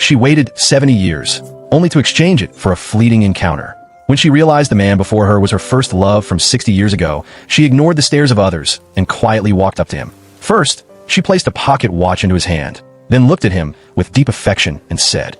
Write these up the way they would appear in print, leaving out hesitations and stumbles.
she waited 70 years, only to exchange it for a fleeting encounter. When she realized the man before her was her first love from 60 years ago, she ignored the stares of others and quietly walked up to him. First, she placed a pocket watch into his hand, then looked at him with deep affection and said,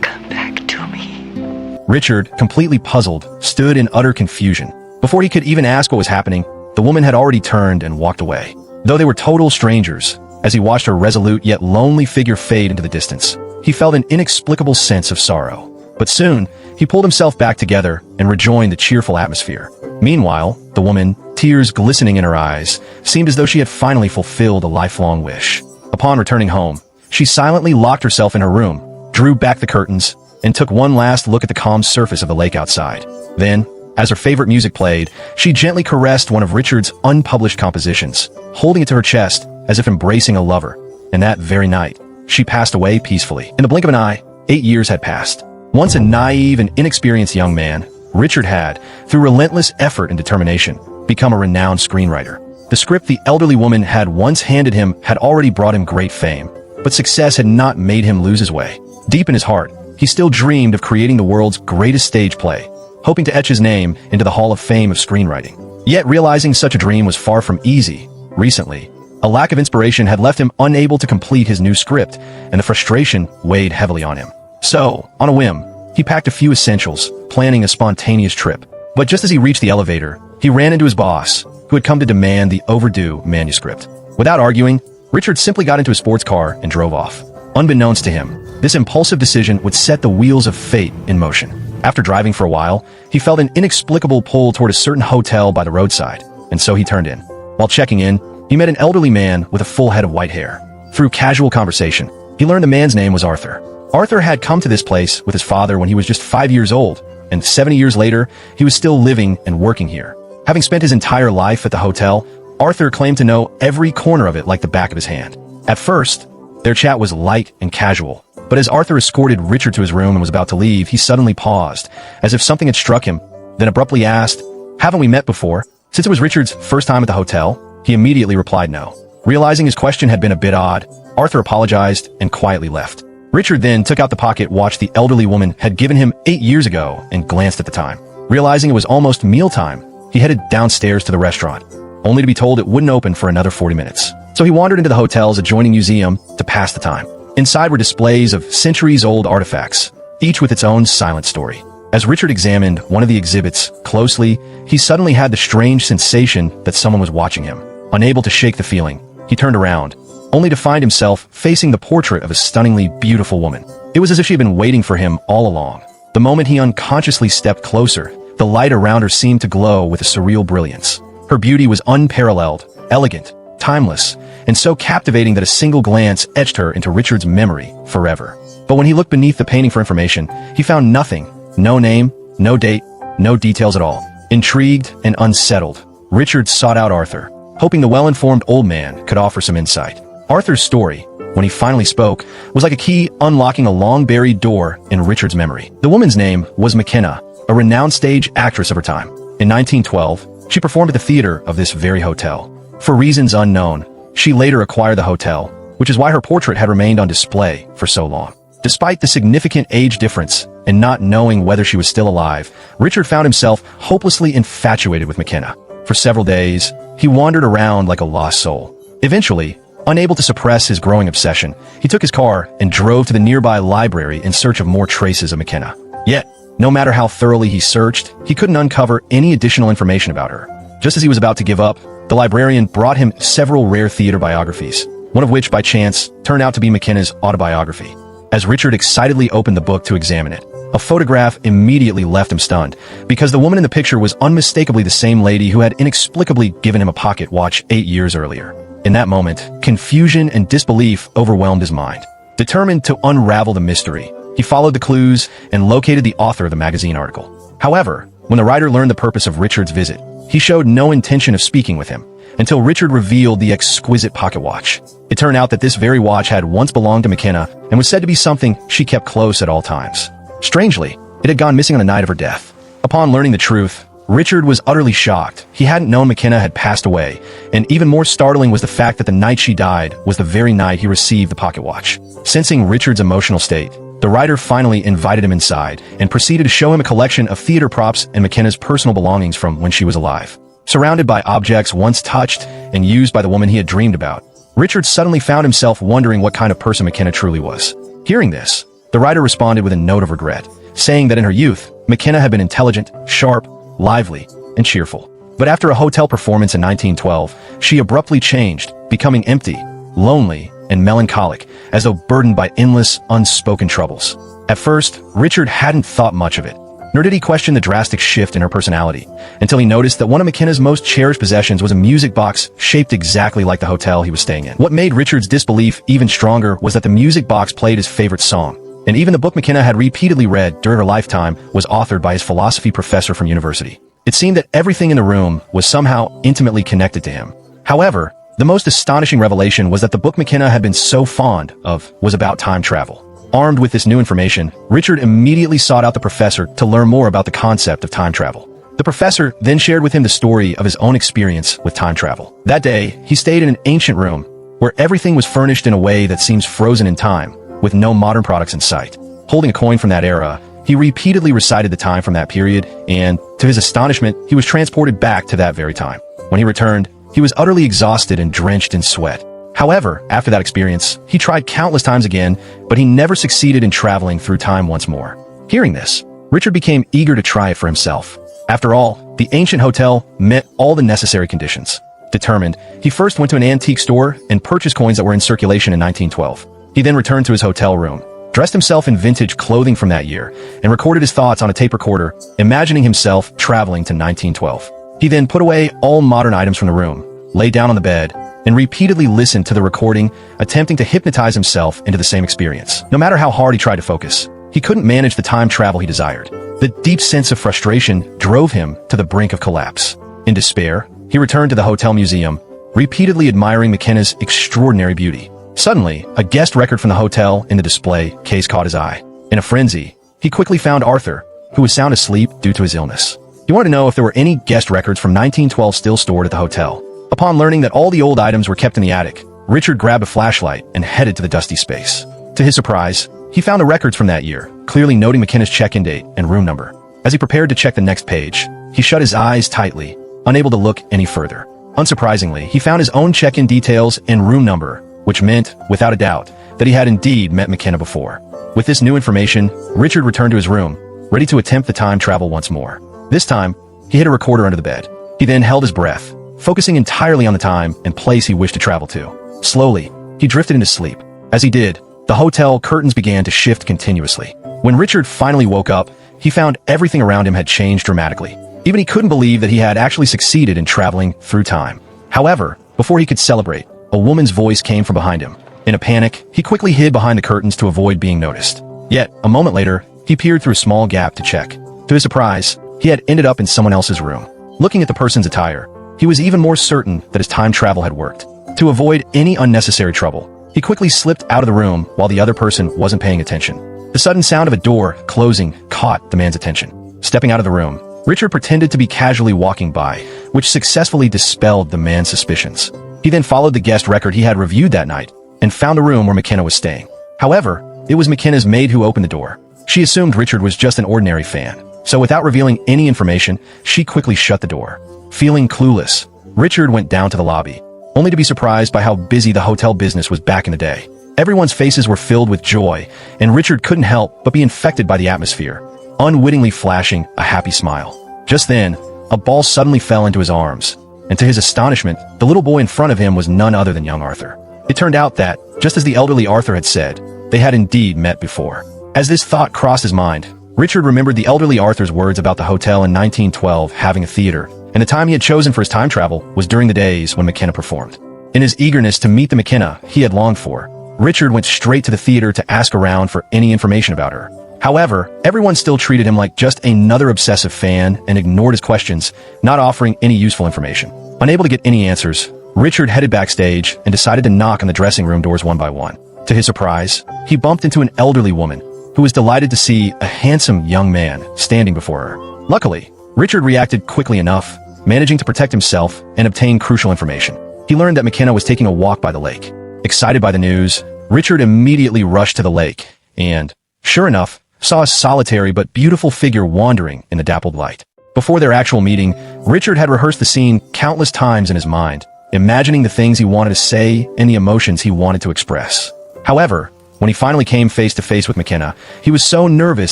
"Come back to me." Richard, completely puzzled, stood in utter confusion. Before he could even ask what was happening, the woman had already turned and walked away. Though they were total strangers, as he watched her resolute yet lonely figure fade into the distance, he felt an inexplicable sense of sorrow. But soon, he pulled himself back together and rejoined the cheerful atmosphere. Meanwhile, the woman, tears glistening in her eyes, seemed as though she had finally fulfilled a lifelong wish. Upon returning home, she silently locked herself in her room, drew back the curtains, and took one last look at the calm surface of the lake outside. Then, as her favorite music played, she gently caressed one of Richard's unpublished compositions, holding it to her chest as if embracing a lover. And that very night, she passed away peacefully. In the blink of an eye, 8 years had passed. Once a naive and inexperienced young man, Richard had, through relentless effort and determination, become a renowned screenwriter. The script the elderly woman had once handed him had already brought him great fame, but success had not made him lose his way. Deep in his heart, he still dreamed of creating the world's greatest stage play, hoping to etch his name into the Hall of Fame of screenwriting. Yet realizing such a dream was far from easy, recently, a lack of inspiration had left him unable to complete his new script, and the frustration weighed heavily on him. So, on a whim, he packed a few essentials, planning a spontaneous trip. But just as he reached the elevator, he ran into his boss, who had come to demand the overdue manuscript. Without arguing, Richard simply got into his sports car and drove off. Unbeknownst to him, this impulsive decision would set the wheels of fate in motion. After driving for a while, he felt an inexplicable pull toward a certain hotel by the roadside, and so he turned in. While checking in, he met an elderly man with a full head of white hair. Through casual conversation, he learned the man's name was Arthur. Arthur had come to this place with his father when he was just 5 years old, and 70 years later, he was still living and working here. Having spent his entire life at the hotel, Arthur claimed to know every corner of it like the back of his hand. At first, their chat was light and casual, but as Arthur escorted Richard to his room and was about to leave, he suddenly paused, as if something had struck him, then abruptly asked, "Haven't we met before?" Since it was Richard's first time at the hotel, he immediately replied no. Realizing his question had been a bit odd, Arthur apologized and quietly left. Richard then took out the pocket watch the elderly woman had given him 8 years ago and glanced at the time. Realizing it was almost mealtime, he headed downstairs to the restaurant, only to be told it wouldn't open for another 40 minutes. So he wandered into the hotel's adjoining museum to pass the time. Inside were displays of centuries-old artifacts, each with its own silent story. As Richard examined one of the exhibits closely, he suddenly had the strange sensation that someone was watching him. Unable to shake the feeling, he turned around, only to find himself facing the portrait of a stunningly beautiful woman. It was as if she had been waiting for him all along. The moment he unconsciously stepped closer, the light around her seemed to glow with a surreal brilliance. Her beauty was unparalleled, elegant, timeless, and so captivating that a single glance etched her into Richard's memory forever. But when he looked beneath the painting for information, he found nothing. No name, no date, no details at all. Intrigued and unsettled, Richard sought out Arthur, hoping the well-informed old man could offer some insight. Arthur's story, when he finally spoke, was like a key unlocking a long-buried door in Richard's memory. The woman's name was McKenna, a renowned stage actress of her time. In 1912, she performed at the theater of this very hotel. For reasons unknown, she later acquired the hotel, which is why her portrait had remained on display for so long. Despite the significant age difference and not knowing whether she was still alive, Richard found himself hopelessly infatuated with McKenna. For several days, he wandered around like a lost soul. Eventually, unable to suppress his growing obsession, he took his car and drove to the nearby library in search of more traces of McKenna. Yet, no matter how thoroughly he searched, he couldn't uncover any additional information about her. Just as he was about to give up, the librarian brought him several rare theater biographies, one of which, by chance, turned out to be McKenna's autobiography. As Richard excitedly opened the book to examine it, a photograph immediately left him stunned, because the woman in the picture was unmistakably the same lady who had inexplicably given him a pocket watch 8 years earlier. In that moment, confusion and disbelief overwhelmed his mind. Determined to unravel the mystery, he followed the clues and located the author of the magazine article. However, when the writer learned the purpose of Richard's visit, he showed no intention of speaking with him, until Richard revealed the exquisite pocket watch. It turned out that this very watch had once belonged to McKenna and was said to be something she kept close at all times. Strangely, it had gone missing on the night of her death. Upon learning the truth, Richard was utterly shocked. He hadn't known McKenna had passed away, and even more startling was the fact that the night she died was the very night he received the pocket watch. Sensing Richard's emotional state, The writer finally invited him inside and proceeded to show him a collection of theater props and McKenna's personal belongings from when she was alive. Surrounded by objects once touched and used by the woman he had dreamed about, Richard suddenly found himself wondering what kind of person McKenna truly was. Hearing this, the writer responded with a note of regret, saying that in her youth, McKenna had been intelligent, sharp, lively, and cheerful. But after a hotel performance in 1912, she abruptly changed, becoming empty, lonely, and melancholic, as though burdened by endless, unspoken troubles. At first, Richard hadn't thought much of it, nor did he question the drastic shift in her personality, until he noticed that one of McKenna's most cherished possessions was a music box shaped exactly like the hotel he was staying in. What made Richard's disbelief even stronger was that the music box played his favorite song, and even the book McKenna had repeatedly read during her lifetime was authored by his philosophy professor from university. It seemed that everything in the room was somehow intimately connected to him. However, the most astonishing revelation was that the book McKenna had been so fond of was about time travel. Armed with this new information, Richard immediately sought out the professor to learn more about the concept of time travel. The professor then shared with him the story of his own experience with time travel. That day, he stayed in an ancient room where everything was furnished in a way that seems frozen in time, with no modern products in sight. Holding a coin from that era, he repeatedly recited the time from that period, and, to his astonishment, he was transported back to that very time. When he returned, he was utterly exhausted and drenched in sweat. However, after that experience, he tried countless times again, but he never succeeded in traveling through time once more. Hearing this, Richard became eager to try it for himself. After all, the ancient hotel met all the necessary conditions. Determined, he first went to an antique store and purchased coins that were in circulation in 1912. He then returned to his hotel room, dressed himself in vintage clothing from that year, and recorded his thoughts on a tape recorder, imagining himself traveling to 1912. He then put away all modern items from the room, lay down on the bed, and repeatedly listened to the recording, attempting to hypnotize himself into the same experience. No matter how hard he tried to focus, he couldn't manage the time travel he desired. The deep sense of frustration drove him to the brink of collapse. In despair, he returned to the hotel museum, repeatedly admiring McKenna's extraordinary beauty. Suddenly, a guest record from the hotel in the display case caught his eye. In a frenzy, he quickly found Arthur, who was sound asleep due to his illness. He wanted to know if there were any guest records from 1912 still stored at the hotel. Upon learning that all the old items were kept in the attic, Richard grabbed a flashlight and headed to the dusty space. To his surprise, he found the records from that year, clearly noting McKenna's check-in date and room number. As he prepared to check the next page, he shut his eyes tightly, unable to look any further. Unsurprisingly, he found his own check-in details and room number, which meant, without a doubt, that he had indeed met McKenna before. With this new information, Richard returned to his room, ready to attempt the time travel once more. This time, he hid a recorder under the bed. He then held his breath, focusing entirely on the time and place he wished to travel to. Slowly, he drifted into sleep. As he did, the hotel curtains began to shift continuously. When Richard finally woke up, he found everything around him had changed dramatically. Even he couldn't believe that he had actually succeeded in traveling through time. However, before he could celebrate, a woman's voice came from behind him. In a panic, he quickly hid behind the curtains to avoid being noticed. Yet, a moment later, he peered through a small gap to check. To his surprise, he had ended up in someone else's room. Looking at the person's attire, he was even more certain that his time travel had worked. To avoid any unnecessary trouble, he quickly slipped out of the room while the other person wasn't paying attention. The sudden sound of a door closing caught the man's attention. Stepping out of the room, Richard pretended to be casually walking by, which successfully dispelled the man's suspicions. He then followed the guest record he had reviewed that night and found a room where McKenna was staying. However, it was McKenna's maid who opened the door. She assumed Richard was just an ordinary fan, so without revealing any information, she quickly shut the door. Feeling clueless, Richard went down to the lobby, only to be surprised by how busy the hotel business was back in the day. Everyone's faces were filled with joy, and Richard couldn't help but be infected by the atmosphere, unwittingly flashing a happy smile. Just then, a ball suddenly fell into his arms, and to his astonishment, the little boy in front of him was none other than young Arthur. It turned out that, just as the elderly Arthur had said, they had indeed met before. As this thought crossed his mind, Richard remembered the elderly Arthur's words about the hotel in 1912 having a theater, and the time he had chosen for his time travel was during the days when McKenna performed. In his eagerness to meet the McKenna he had longed for, Richard went straight to the theater to ask around for any information about her. However, everyone still treated him like just another obsessive fan and ignored his questions, not offering any useful information. Unable to get any answers, Richard headed backstage and decided to knock on the dressing room doors one by one. To his surprise, he bumped into an elderly woman who was delighted to see a handsome young man standing before her. Luckily, Richard reacted quickly enough, managing to protect himself and obtain crucial information. He learned that McKenna was taking a walk by the lake. Excited by the news, Richard immediately rushed to the lake and, sure enough, saw a solitary but beautiful figure wandering in the dappled light. Before their actual meeting, Richard had rehearsed the scene countless times in his mind, imagining the things he wanted to say and the emotions he wanted to express. However, when he finally came face to face with McKenna, he was so nervous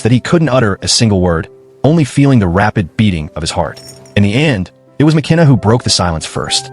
that he couldn't utter a single word, only feeling the rapid beating of his heart. In the end, it was McKenna who broke the silence first.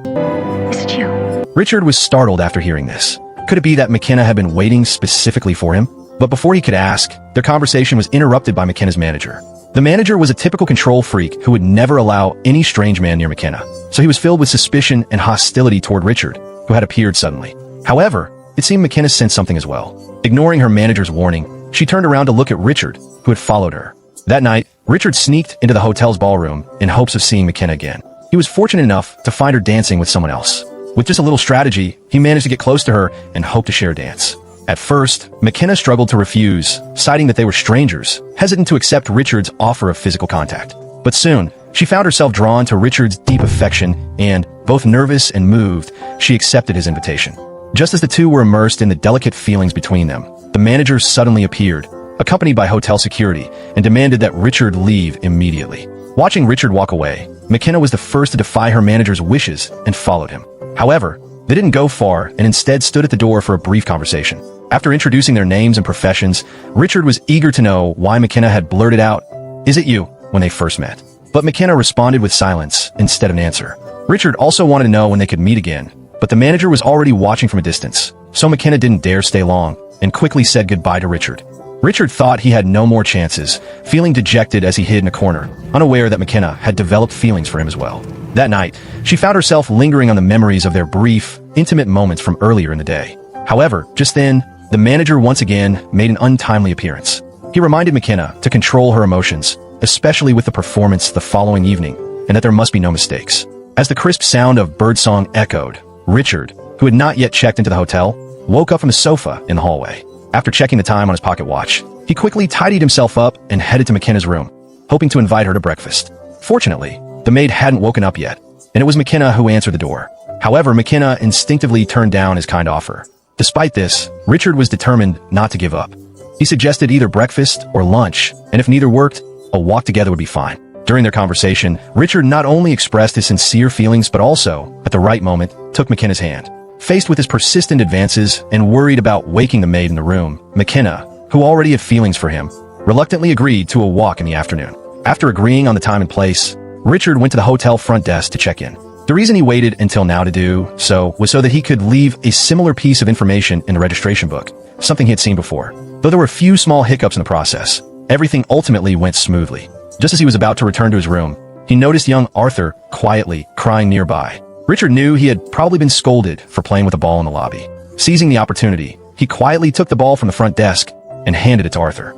Is it you? Richard was startled after hearing this. Could it be that McKenna had been waiting specifically for him? But before he could ask, their conversation was interrupted by McKenna's manager. The manager was a typical control freak who would never allow any strange man near McKenna, so he was filled with suspicion and hostility toward Richard, who had appeared suddenly. However, it seemed McKenna sensed something as well. Ignoring her manager's warning, she turned around to look at Richard, who had followed her. That night, Richard sneaked into the hotel's ballroom in hopes of seeing McKenna again. He was fortunate enough to find her dancing with someone else. With just a little strategy, he managed to get close to her and hoped to share a dance. At first, McKenna struggled to refuse, citing that they were strangers, hesitant to accept Richard's offer of physical contact. But soon, she found herself drawn to Richard's deep affection and, both nervous and moved, she accepted his invitation. Just as the two were immersed in the delicate feelings between them, the manager suddenly appeared, accompanied by hotel security, and demanded that Richard leave immediately. Watching Richard walk away, McKenna was the first to defy her manager's wishes and followed him. However, they didn't go far and instead stood at the door for a brief conversation. After introducing their names and professions, Richard was eager to know why McKenna had blurted out, "Is it you?" when they first met. But McKenna responded with silence instead of an answer. Richard also wanted to know when they could meet again, but the manager was already watching from a distance, so McKenna didn't dare stay long and quickly said goodbye to Richard. Richard thought he had no more chances, feeling dejected as he hid in a corner, unaware that McKenna had developed feelings for him as well. That night, she found herself lingering on the memories of their brief, intimate moments from earlier in the day. However, just then, the manager once again made an untimely appearance. He reminded McKenna to control her emotions, especially with the performance the following evening, and that there must be no mistakes. As the crisp sound of birdsong echoed, Richard, who had not yet checked into the hotel, woke up from the sofa in the hallway. After checking the time on his pocket watch, he quickly tidied himself up and headed to McKenna's room, hoping to invite her to breakfast. Fortunately, the maid hadn't woken up yet, and it was McKenna who answered the door. However, McKenna instinctively turned down his kind offer. Despite this, Richard was determined not to give up. He suggested either breakfast or lunch, and if neither worked, a walk together would be fine. During their conversation, Richard not only expressed his sincere feelings but also, at the right moment, took McKenna's hand. Faced with his persistent advances and worried about waking the maid in the room, McKenna, who already had feelings for him, reluctantly agreed to a walk in the afternoon. After agreeing on the time and place, Richard went to the hotel front desk to check in. The reason he waited until now to do so was so that he could leave a similar piece of information in the registration book, something he had seen before. Though there were a few small hiccups in the process, everything ultimately went smoothly. Just as he was about to return to his room, he noticed young Arthur quietly crying nearby. Richard knew he had probably been scolded for playing with a ball in the lobby. Seizing the opportunity, he quietly took the ball from the front desk and handed it to Arthur.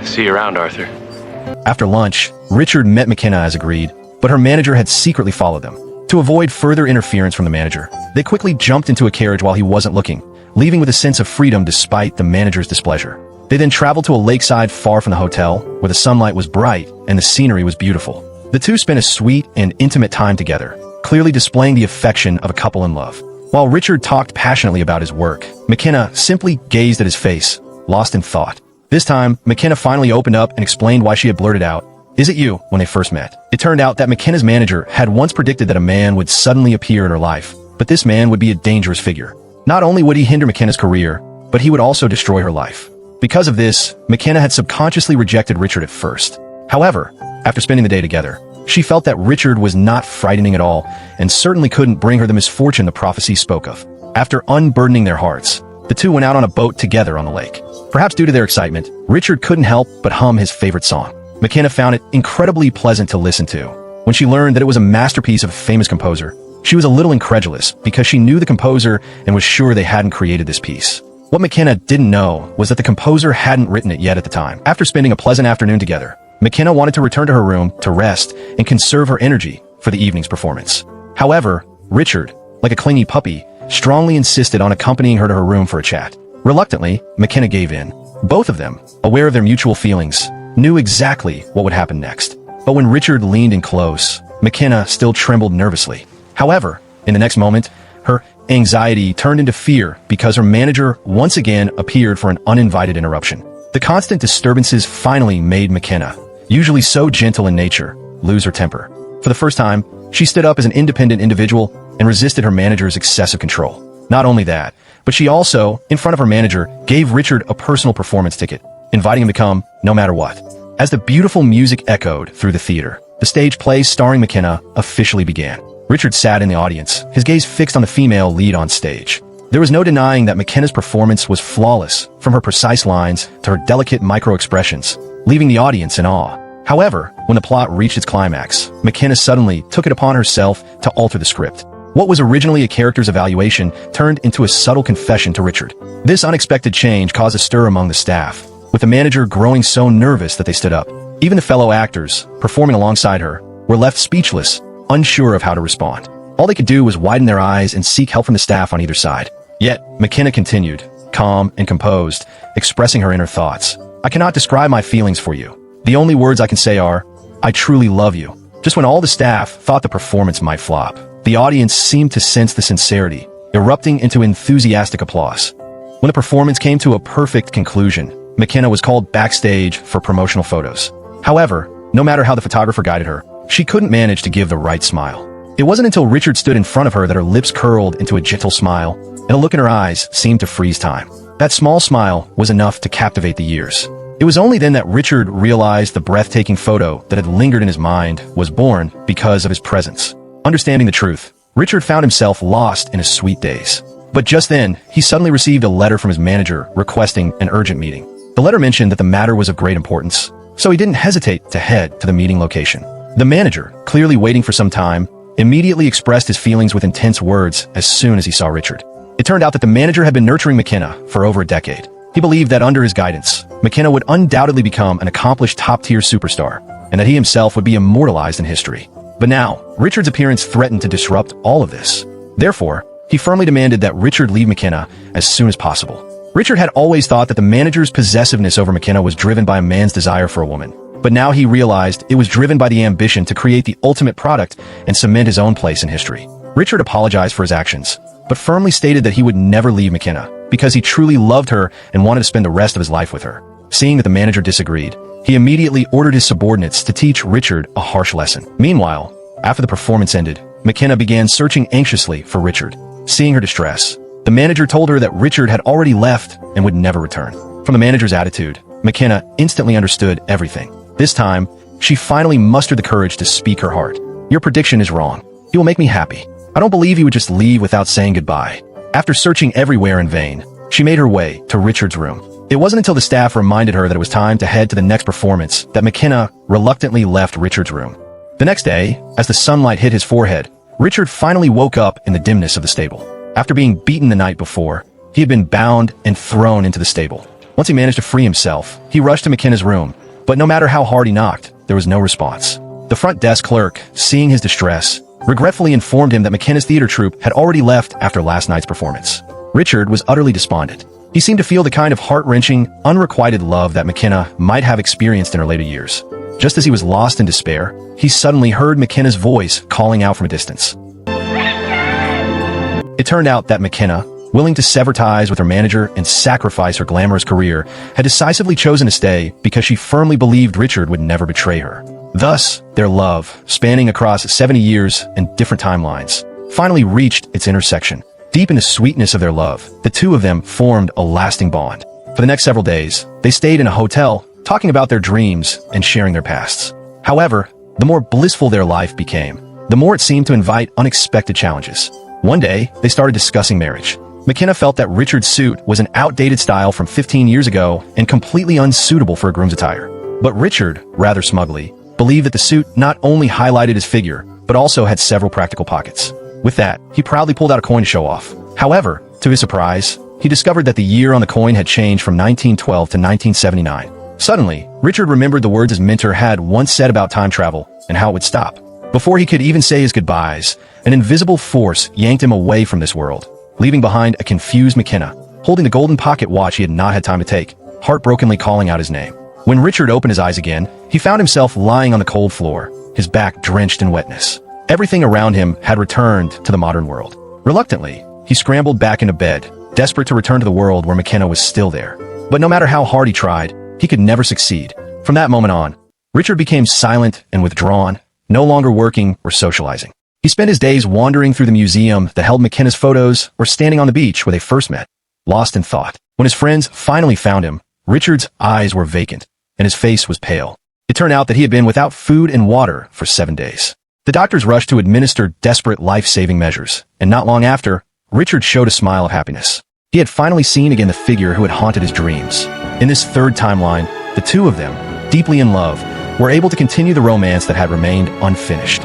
See you around, Arthur. After lunch, Richard met McKenna as agreed, but her manager had secretly followed them. To avoid further interference from the manager, they quickly jumped into a carriage while he wasn't looking, leaving with a sense of freedom despite the manager's displeasure. They then traveled to a lakeside far from the hotel, where the sunlight was bright and the scenery was beautiful. The two spent a sweet and intimate time together, clearly displaying the affection of a couple in love. While Richard talked passionately about his work, McKenna simply gazed at his face, lost in thought. This time, McKenna finally opened up and explained why she had blurted out, "Is it you?" when they first met. It turned out that McKenna's manager had once predicted that a man would suddenly appear in her life, but this man would be a dangerous figure. Not only would he hinder McKenna's career, but he would also destroy her life. Because of this, McKenna had subconsciously rejected Richard at first. However, after spending the day together, she felt that Richard was not frightening at all and certainly couldn't bring her the misfortune the prophecy spoke of. After unburdening their hearts, the two went out on a boat together on the lake. Perhaps due to their excitement, Richard couldn't help but hum his favorite song. McKenna found it incredibly pleasant to listen to. When she learned that it was a masterpiece of a famous composer, she was a little incredulous because she knew the composer and was sure they hadn't created this piece. What McKenna didn't know was that the composer hadn't written it yet at the time. After spending a pleasant afternoon together, McKenna wanted to return to her room to rest and conserve her energy for the evening's performance. However, Richard, like a clingy puppy, strongly insisted on accompanying her to her room for a chat. Reluctantly, McKenna gave in. Both of them, aware of their mutual feelings, knew exactly what would happen next. But when Richard leaned in close, McKenna still trembled nervously. However, in the next moment, her anxiety turned into fear because her manager once again appeared for an uninvited interruption. The constant disturbances finally made McKenna, usually so gentle in nature, lose her temper. For the first time, she stood up as an independent individual and resisted her manager's excessive control. Not only that, but she also, in front of her manager, gave Richard a personal performance ticket, inviting him to come no matter what. As the beautiful music echoed through the theater, the stage play starring McKenna officially began. Richard sat in the audience, his gaze fixed on the female lead on stage. There was no denying that McKenna's performance was flawless, from her precise lines to her delicate micro-expressions, leaving the audience in awe. However, when the plot reached its climax, McKenna suddenly took it upon herself to alter the script. What was originally a character's evaluation turned into a subtle confession to Richard. This unexpected change caused a stir among the staff, with the manager growing so nervous that they stood up. Even the fellow actors, performing alongside her, were left speechless, unsure of how to respond. All they could do was widen their eyes and seek help from the staff on either side. Yet, McKenna continued, calm and composed, expressing her inner thoughts. "I cannot describe my feelings for you. The only words I can say are, I truly love you." Just when all the staff thought the performance might flop, the audience seemed to sense the sincerity, erupting into enthusiastic applause. When the performance came to a perfect conclusion, McKenna was called backstage for promotional photos. However, no matter how the photographer guided her, she couldn't manage to give the right smile. It wasn't until Richard stood in front of her that her lips curled into a gentle smile, and a look in her eyes seemed to freeze time. That small smile was enough to captivate the years. It was only then that Richard realized the breathtaking photo that had lingered in his mind was born because of his presence. Understanding the truth, Richard found himself lost in his sweet days. But just then, he suddenly received a letter from his manager requesting an urgent meeting. The letter mentioned that the matter was of great importance, so he didn't hesitate to head to the meeting location. The manager, clearly waiting for some time, immediately expressed his feelings with intense words as soon as he saw Richard. It turned out that the manager had been nurturing McKenna for over a decade. He believed that under his guidance, McKenna would undoubtedly become an accomplished top-tier superstar, and that he himself would be immortalized in history. But now, Richard's appearance threatened to disrupt all of this. Therefore, he firmly demanded that Richard leave McKenna as soon as possible. Richard had always thought that the manager's possessiveness over McKenna was driven by a man's desire for a woman. But now he realized it was driven by the ambition to create the ultimate product and cement his own place in history. Richard apologized for his actions, but firmly stated that he would never leave McKenna because he truly loved her and wanted to spend the rest of his life with her. Seeing that the manager disagreed, he immediately ordered his subordinates to teach Richard a harsh lesson. Meanwhile, after the performance ended, McKenna began searching anxiously for Richard. Seeing her distress, the manager told her that Richard had already left and would never return. From the manager's attitude, McKenna instantly understood everything. This time, she finally mustered the courage to speak her heart. "Your prediction is wrong. He will make me happy. I don't believe he would just leave without saying goodbye." After searching everywhere in vain, she made her way to Richard's room. It wasn't until the staff reminded her that it was time to head to the next performance that McKenna reluctantly left Richard's room. The next day, as the sunlight hit his forehead, Richard finally woke up in the dimness of the stable. After being beaten the night before, he had been bound and thrown into the stable. Once he managed to free himself, he rushed to McKenna's room, but no matter how hard he knocked, there was no response. The front desk clerk, seeing his distress, regretfully informed him that McKenna's theater troupe had already left after last night's performance. Richard was utterly despondent. He seemed to feel the kind of heart-wrenching, unrequited love that McKenna might have experienced in her later years. Just as he was lost in despair, he suddenly heard McKenna's voice calling out from a distance. It turned out that McKenna, willing to sever ties with her manager and sacrifice her glamorous career, had decisively chosen to stay because she firmly believed Richard would never betray her. Thus, their love, spanning across 70 years and different timelines, finally reached its intersection. Deep in the sweetness of their love, the two of them formed a lasting bond. For the next several days, they stayed in a hotel, talking about their dreams and sharing their pasts. However, the more blissful their life became, the more it seemed to invite unexpected challenges. One day, they started discussing marriage. McKenna felt that Richard's suit was an outdated style from 15 years ago and completely unsuitable for a groom's attire. But Richard, rather smugly, believed that the suit not only highlighted his figure, but also had several practical pockets. With that, he proudly pulled out a coin to show off. However, to his surprise, he discovered that the year on the coin had changed from 1912 to 1979. Suddenly, Richard remembered the words his mentor had once said about time travel and how it would stop. Before he could even say his goodbyes, an invisible force yanked him away from this world, leaving behind a confused McKenna, holding the golden pocket watch he had not had time to take, heartbrokenly calling out his name. When Richard opened his eyes again, he found himself lying on the cold floor, his back drenched in wetness. Everything around him had returned to the modern world. Reluctantly, he scrambled back into bed, desperate to return to the world where McKenna was still there. But no matter how hard he tried, he could never succeed. From that moment on, Richard became silent and withdrawn, no longer working or socializing. He spent his days wandering through the museum that held McKenna's photos or standing on the beach where they first met, lost in thought. When his friends finally found him, Richard's eyes were vacant and his face was pale. It turned out that he had been without food and water for 7 days. The doctors rushed to administer desperate life-saving measures, and not long after, Richard showed a smile of happiness. He had finally seen again the figure who had haunted his dreams. In this third timeline, the two of them, deeply in love, were able to continue the romance that had remained unfinished.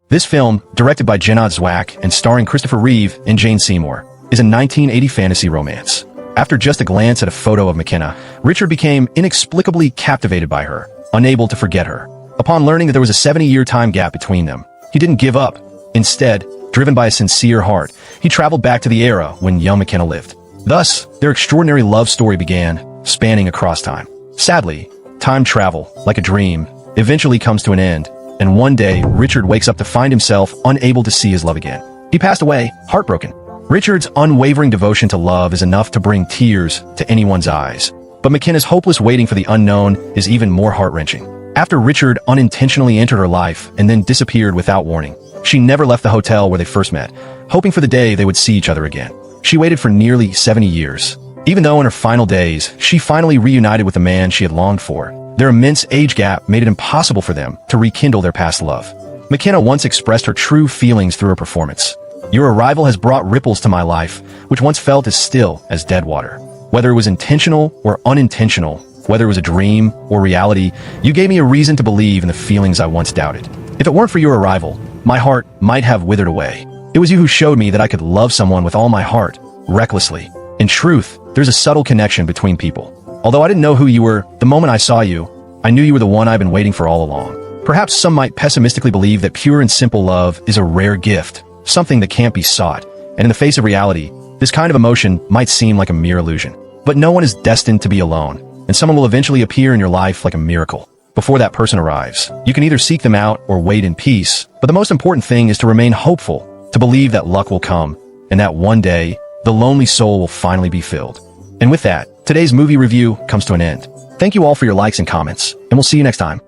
This film, directed by Genott Zwack and starring Christopher Reeve and Jane Seymour, is a 1980 fantasy romance. After just a glance at a photo of McKenna, Richard became inexplicably captivated by her, unable to forget her. Upon learning that there was a 70-year time gap between them, he didn't give up. Instead, driven by a sincere heart, he traveled back to the era when young McKenna lived. Thus, their extraordinary love story began, spanning across time. Sadly, time travel, like a dream, eventually comes to an end, and one day, Richard wakes up to find himself unable to see his love again. He passed away, heartbroken. Richard's unwavering devotion to love is enough to bring tears to anyone's eyes. But McKenna's hopeless waiting for the unknown is even more heart-wrenching. After Richard unintentionally entered her life and then disappeared without warning, she never left the hotel where they first met, hoping for the day they would see each other again. She waited for nearly 70 years. Even though in her final days, she finally reunited with the man she had longed for, their immense age gap made it impossible for them to rekindle their past love. McKenna once expressed her true feelings through her performance. "Your arrival has brought ripples to my life, which once felt as still as dead water. Whether it was intentional or unintentional, whether it was a dream or reality, you gave me a reason to believe in the feelings I once doubted. If it weren't for your arrival, my heart might have withered away. It was you who showed me that I could love someone with all my heart, recklessly. In truth, there's a subtle connection between people. Although I didn't know who you were, the moment I saw you, I knew you were the one I've been waiting for all along." Perhaps some might pessimistically believe that pure and simple love is a rare gift, something that can't be sought, and in the face of reality, this kind of emotion might seem like a mere illusion. But no one is destined to be alone, and someone will eventually appear in your life like a miracle. Before that person arrives, you can either seek them out or wait in peace, but the most important thing is to remain hopeful, to believe that luck will come, and that one day, the lonely soul will finally be filled. And with that, today's movie review comes to an end. Thank you all for your likes and comments, and we'll see you next time.